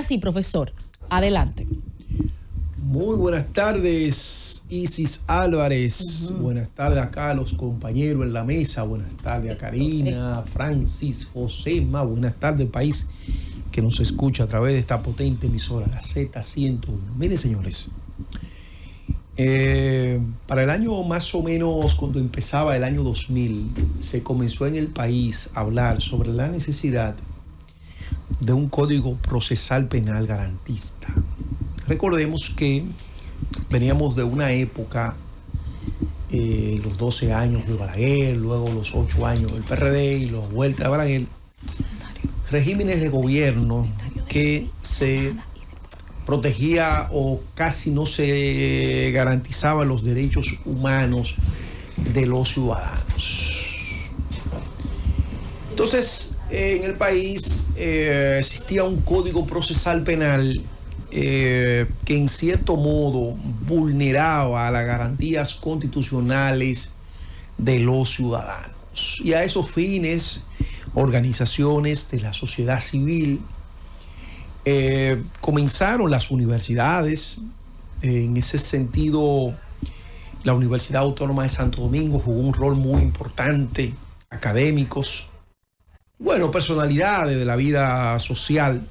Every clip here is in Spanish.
sí, profesor. Adelante. Muy buenas tardes, Isis Álvarez. Buenas tardes acá a los compañeros en la mesa. Buenas tardes a Karina, Francis, Josema. Buenas tardes, país que nos escucha a través de esta potente emisora, la Z101. Miren, señores, para el año más o menos, cuando empezaba el año 2000, se comenzó en el país a hablar sobre la necesidad de un código procesal penal garantista. Recordemos que veníamos de una época, los 12 años de Balaguer, luego los 8 años del PRD y la vuelta de Balaguer, regímenes de gobierno que se protegía o casi no se garantizaban los derechos humanos de los ciudadanos. Entonces, en el país existía un código procesal penal que en cierto modo vulneraba las garantías constitucionales de los ciudadanos. Y a esos fines, organizaciones de la sociedad civil comenzaron las universidades. En ese sentido, la Universidad Autónoma de Santo Domingo jugó un rol muy importante, académicos, bueno, personalidades de la vida social,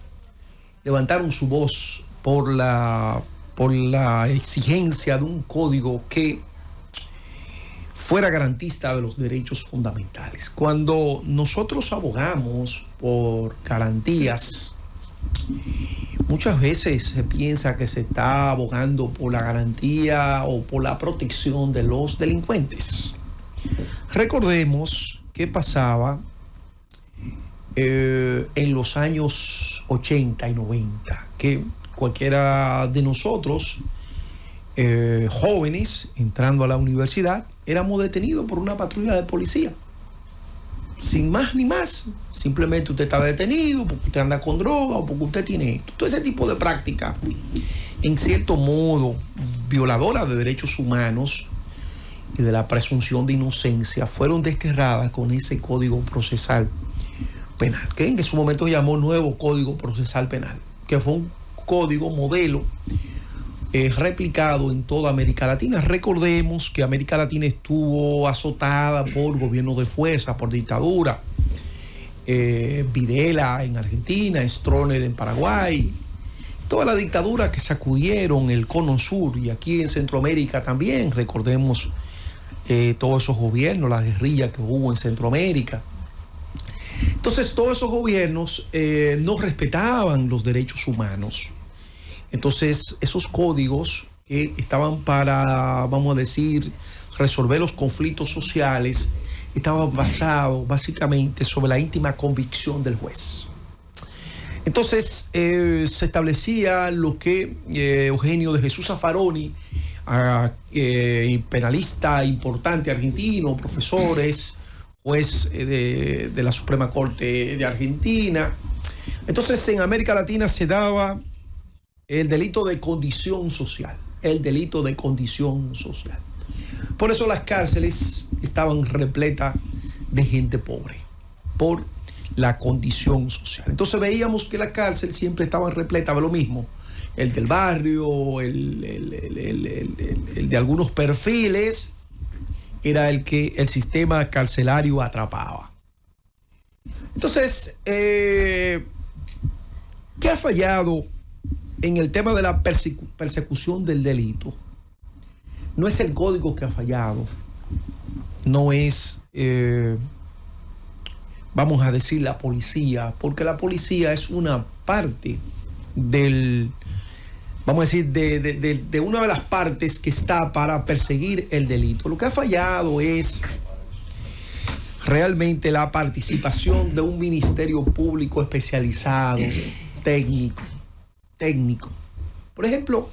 levantaron su voz por la exigencia de un código que fuera garantista de los derechos fundamentales. Cuando nosotros abogamos por garantías, muchas veces se piensa que se está abogando por la garantía o por la protección de los delincuentes. Recordemos qué pasaba en los años 80 y 90, que cualquiera de nosotros, jóvenes, entrando a la universidad, éramos detenidos por una patrulla de policía. Sin más ni más. Simplemente usted está detenido porque usted anda con droga o porque usted tiene esto. Todo ese tipo de práctica, en cierto modo, violadora de derechos humanos y de la presunción de inocencia, fueron desterradas con ese código procesal penal, que en su momento se llamó Nuevo Código Procesal Penal, que fue un código modelo replicado en toda América Latina. Recordemos que América Latina estuvo azotada por gobiernos de fuerza, por dictadura. Videla en Argentina, Stroessner en Paraguay, todas las dictaduras que sacudieron el cono sur, y aquí en Centroamérica también. Recordemos todos esos gobiernos, la guerrilla que hubo en Centroamérica. Entonces, todos esos gobiernos no respetaban los derechos humanos. Entonces, esos códigos que estaban para, vamos a decir, resolver los conflictos sociales, estaban basados básicamente sobre la íntima convicción del juez. Entonces, se establecía lo que Eugenio de Jesús Zaffaroni, penalista importante argentino, profesores, juez de la Suprema Corte de Argentina. Entonces, en América Latina se daba el delito de condición social, el delito de condición social. Por eso las cárceles estaban repletas de gente pobre, por la condición social. Entonces veíamos que la cárcel siempre estaba repleta de lo mismo, el del barrio, el de algunos perfiles, era el que el sistema carcelario atrapaba. Entonces, ¿qué ha fallado en el tema de la persecución del delito? No es el código que ha fallado, no es, vamos a decir, la policía, porque la policía es una parte del, vamos a decir, de una de las partes que está para perseguir el delito. Lo que ha fallado es realmente la participación de un ministerio público especializado, técnico. Por ejemplo,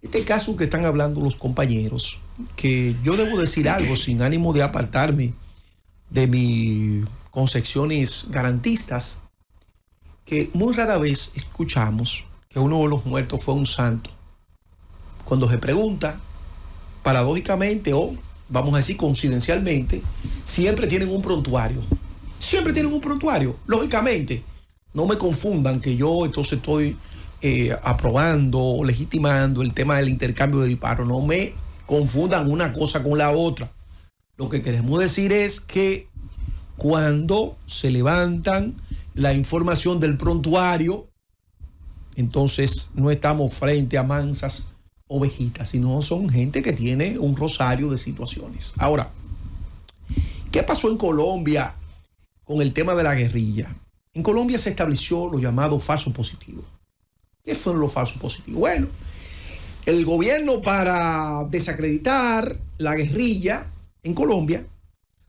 este caso que están hablando los compañeros, que yo debo decir algo sin ánimo de apartarme de mis concepciones garantistas, que muy rara vez escuchamos que uno de los muertos fue un santo. Cuando se pregunta, paradójicamente o vamos a decir coincidencialmente, siempre tienen un prontuario. Siempre tienen un prontuario. Lógicamente, no me confundan que yo entonces estoy aprobando o legitimando el tema del intercambio de disparos. No me confundan una cosa con la otra. Lo que queremos decir es que cuando se levantan la información del prontuario, entonces no estamos frente a mansas ovejitas, sino son gente que tiene un rosario de situaciones. Ahora, ¿qué pasó en Colombia con el tema de la guerrilla? En Colombia se estableció lo llamado falso positivo. ¿Qué fueron los falsos positivos? Bueno, el gobierno, para desacreditar la guerrilla en Colombia,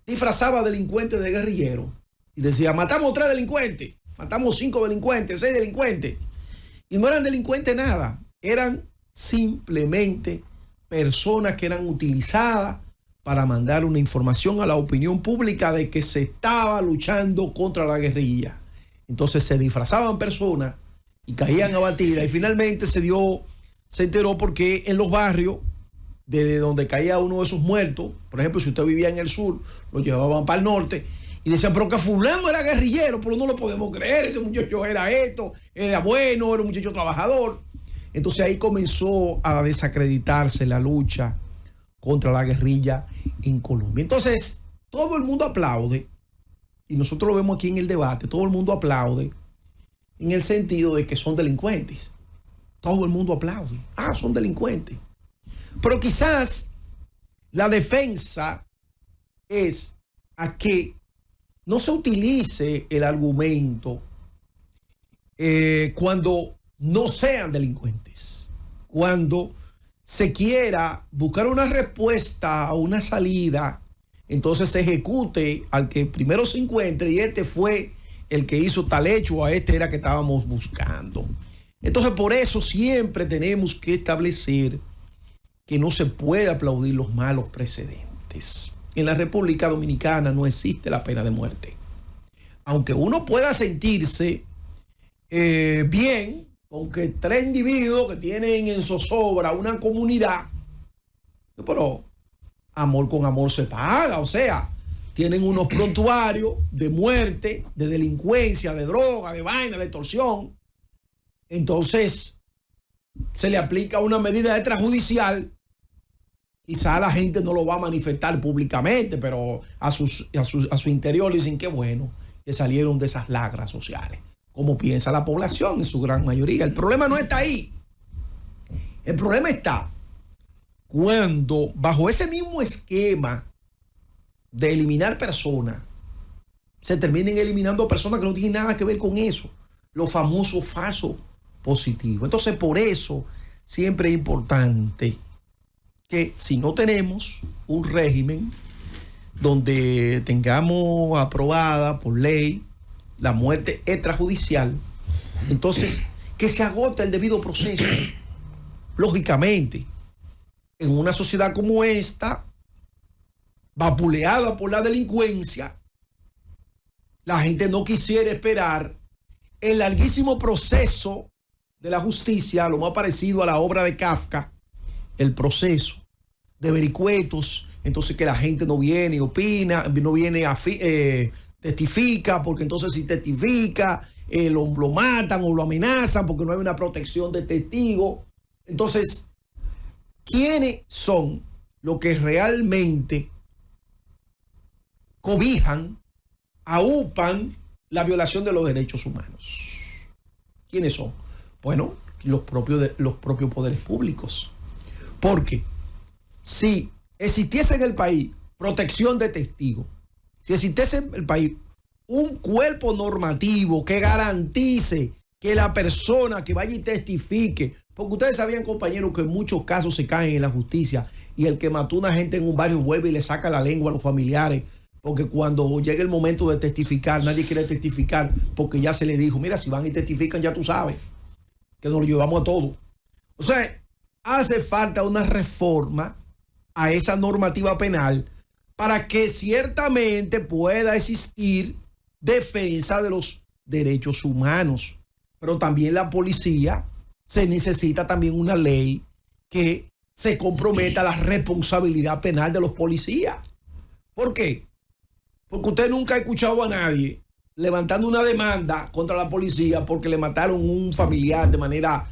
disfrazaba delincuentes de guerrilleros y decía: matamos 3 delincuentes, matamos 5 delincuentes, 6 delincuentes. Y no eran delincuentes nada, eran simplemente personas que eran utilizadas para mandar una información a la opinión pública de que se estaba luchando contra la guerrilla. Entonces se disfrazaban personas y caían abatidas, y finalmente se enteró porque en los barrios desde donde caía uno de esos muertos, por ejemplo, si usted vivía en el sur, lo llevaban para el norte y decían: pero que fulano era guerrillero, pero no lo podemos creer, ese muchacho era esto, era bueno, era un muchacho trabajador. Entonces ahí comenzó a desacreditarse la lucha contra la guerrilla en Colombia. Entonces todo el mundo aplaude, y nosotros lo vemos aquí en el debate, todo el mundo aplaude en el sentido de que son delincuentes. Todo el mundo aplaude. Ah, son delincuentes. Pero quizás la defensa es a que no se utilice el argumento cuando no sean delincuentes. Cuando se quiera buscar una respuesta o una salida, entonces se ejecute al que primero se encuentre, y este fue el que hizo tal hecho, o a este era que estábamos buscando. Entonces, por eso siempre tenemos que establecer que no se puede aplaudir los malos precedentes. En la República Dominicana no existe la pena de muerte. Aunque uno pueda sentirse bien con que 3 individuos que tienen en zozobra una comunidad, pero amor con amor se paga. O sea, tienen unos prontuarios de muerte, de delincuencia, de droga, de vaina, de extorsión. Entonces se le aplica una medida extrajudicial. Quizá la gente no lo va a manifestar públicamente, pero a su interior dicen: qué bueno que salieron de esas lacras sociales, como piensa la población en su gran mayoría. El problema no está ahí. El problema está cuando, bajo ese mismo esquema de eliminar personas, se terminen eliminando personas que no tienen nada que ver con eso, los famosos falsos positivos. Entonces, por eso siempre es importante que, si no tenemos un régimen donde tengamos aprobada por ley la muerte extrajudicial, entonces que se agote el debido proceso. Lógicamente, en una sociedad como esta, vapuleada por la delincuencia, la gente no quisiera esperar el larguísimo proceso de la justicia, lo más parecido a la obra de Kafka, el proceso de vericuetos. Entonces, que la gente no viene y opina, no viene a testifica, porque entonces si testifica lo matan o lo amenazan porque no hay una protección de testigos. Entonces, ¿quiénes son los que realmente cobijan, aupan la violación de los derechos humanos? ¿Quiénes son? Bueno, los propios poderes públicos. Porque si existiese en el país protección de testigos, si existiese en el país un cuerpo normativo que garantice que la persona que vaya y testifique, porque ustedes sabían, compañeros, que en muchos casos se caen en la justicia y el que mató a una gente en un barrio vuelve y le saca la lengua a los familiares, porque cuando llega el momento de testificar, nadie quiere testificar porque ya se le dijo: mira, si van y testifican, ya tú sabes que nos lo llevamos a todo. O sea, hace falta una reforma a esa normativa penal para que ciertamente pueda existir defensa de los derechos humanos. Pero también la policía, se necesita también una ley que se comprometa a la responsabilidad penal de los policías. ¿Por qué? Porque usted nunca ha escuchado a nadie levantando una demanda contra la policía porque le mataron un familiar de manera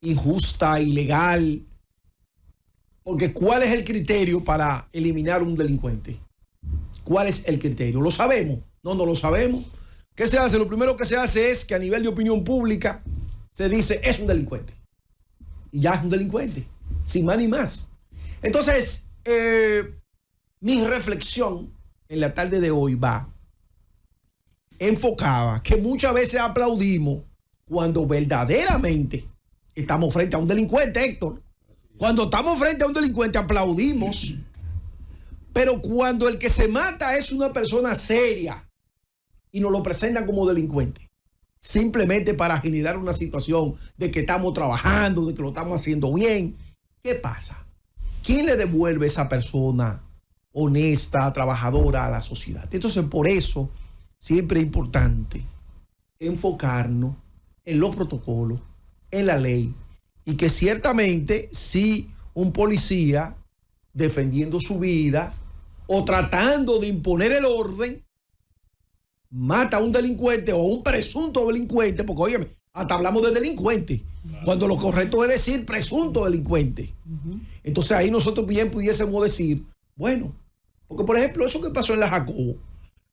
injusta, ilegal. Porque ¿cuál es el criterio para eliminar un delincuente? ¿Cuál es el criterio? ¿Lo sabemos? No lo sabemos. ¿Qué se hace? Lo primero que se hace es que a nivel de opinión pública se dice es un delincuente. Y ya es un delincuente, sin más ni más. Entonces, mi reflexión en la tarde de hoy va enfocada que muchas veces aplaudimos cuando verdaderamente estamos frente a un delincuente, Héctor. Cuando estamos frente a un delincuente aplaudimos, pero cuando el que se mata es una persona seria y nos lo presentan como delincuente, simplemente para generar una situación de que estamos trabajando, de que lo estamos haciendo bien, ¿qué pasa? ¿Quién le devuelve a esa persona honesta, trabajadora a la sociedad? Entonces, por eso, siempre es importante enfocarnos en los protocolos, en la ley, y que ciertamente si un policía defendiendo su vida o tratando de imponer el orden mata a un delincuente o un presunto delincuente, porque óyeme, hasta hablamos de delincuente, cuando lo correcto es decir presunto delincuente. Entonces ahí nosotros bien pudiésemos decir, bueno, porque por ejemplo eso que pasó en la Jacobo,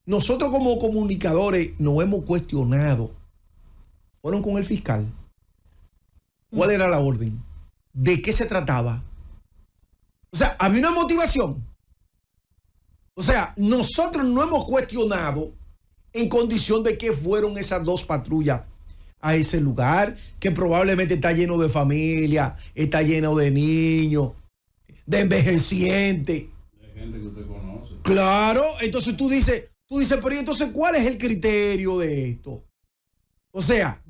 nosotros como comunicadores nos hemos cuestionado. Fueron con el fiscal. ¿Cuál era la orden? ¿De qué se trataba? O sea, había una motivación. O sea, nosotros no hemos cuestionado en condición de que fueron esas dos patrullas a ese lugar, que probablemente está lleno de familia, está lleno de niños, de envejecientes. De gente que usted conoce. Claro, entonces tú dices, pero ¿y entonces cuál es el criterio de esto? O sea,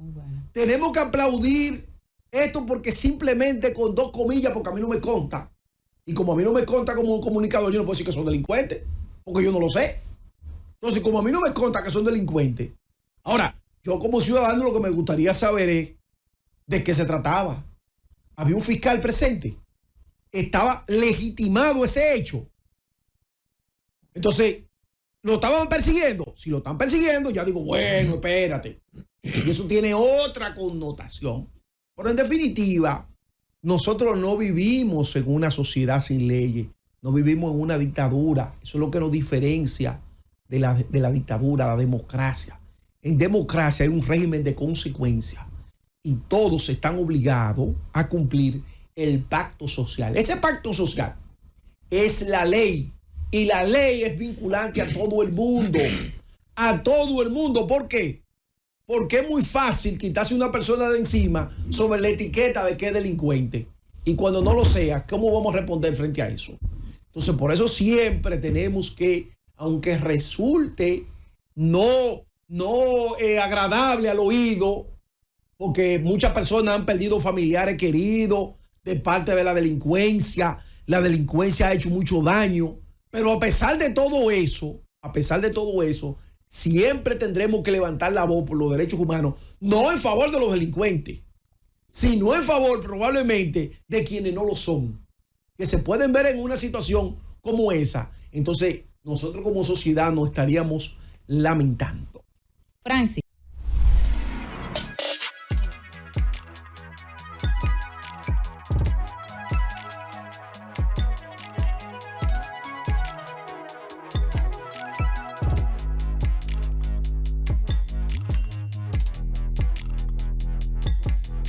tenemos que aplaudir esto porque simplemente con dos comillas, porque a mí no me consta. Y como a mí no me consta como un comunicador, yo no puedo decir que son delincuentes, porque yo no lo sé. Entonces, como a mí no me consta que son delincuentes, ahora, yo como ciudadano lo que me gustaría saber es de qué se trataba. Había un fiscal presente. Estaba legitimado ese hecho. Entonces, ¿lo estaban persiguiendo? Si lo están persiguiendo, ya digo, bueno, espérate. Y eso tiene otra connotación. Pero en definitiva, nosotros no vivimos en una sociedad sin leyes. No vivimos en una dictadura. Eso es lo que nos diferencia de la dictadura, la democracia. En democracia hay un régimen de consecuencia y todos están obligados a cumplir el pacto social. Ese pacto social es la ley y la ley es vinculante a todo el mundo. A todo el mundo. ¿Por qué? Porque es muy fácil quitarse una persona de encima sobre la etiqueta de que es delincuente. Y cuando no lo sea, ¿cómo vamos a responder frente a eso? Entonces, por eso siempre tenemos que, aunque resulte no agradable al oído, porque muchas personas han perdido familiares queridos de parte de la delincuencia ha hecho mucho daño, pero a pesar de todo eso, siempre tendremos que levantar la voz por los derechos humanos, no en favor de los delincuentes, sino en favor probablemente de quienes no lo son, que se pueden ver en una situación como esa. Entonces, nosotros como sociedad nos estaríamos lamentando. Francis.